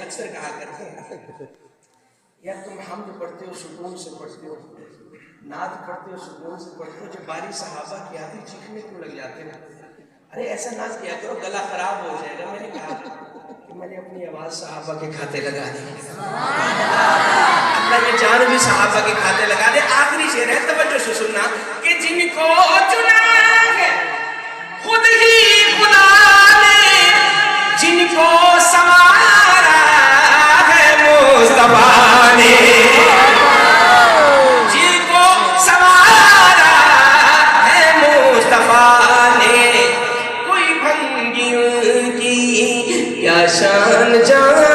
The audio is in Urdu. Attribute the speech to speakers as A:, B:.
A: اکثر کہا کرتے ہیں یا تم حمد پڑھتے ہو سکون سے پڑھتے ہو، نعت پڑھتے ہو سکون سے پڑھتے ہو، جب باری صحابہ کی آتی چیخنے کیوں لگ جاتے ہیں؟ ارے ایسا نہ کیا کرو گلا خراب ہو جائے گا۔ میں نے کہا کہ میں نے اپنی آواز صحابہ کے کھاتے لگا دی، اللہ یہ جان بھی صحابہ کے کھاتے لگا دے۔ آخری شعر ہے، توجہ سے سننا، کہ جن کو چنا ہے خود ہی خدا نے، جن کو سنوارا ہے مصطفیٰ نے، جن کو سنوارا ہے مصطفیٰ نے، کوئی بھنگی ان کی کیا شان جان